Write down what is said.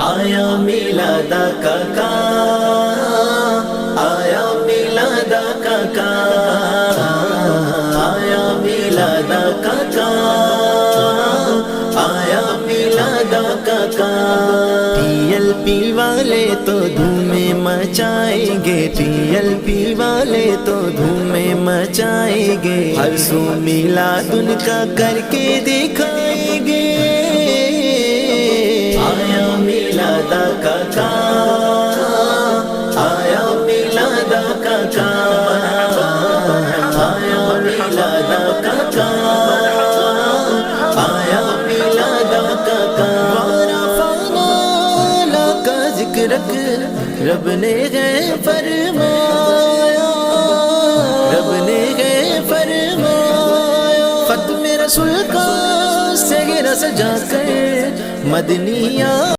آیا میلاد کا آیا میلاد کا آیا میلاد کا آیا میلاد کا ٹی ایل پی والے تو دھومیں مچائیں گے، ٹی ایل پی والے تو دھومیں مچائیں گے، ہر سو میلاد ان کا کر کے دکھائیں گے۔ آیا میلاد کا آیا میلاد کا آیا میلاد کا آیا میلاد کا فانا کا ذکر رب نے ہے فرمایا، رب نے ہے فرمایا، ختم رسول کا سگرا سجا کر مدنیہ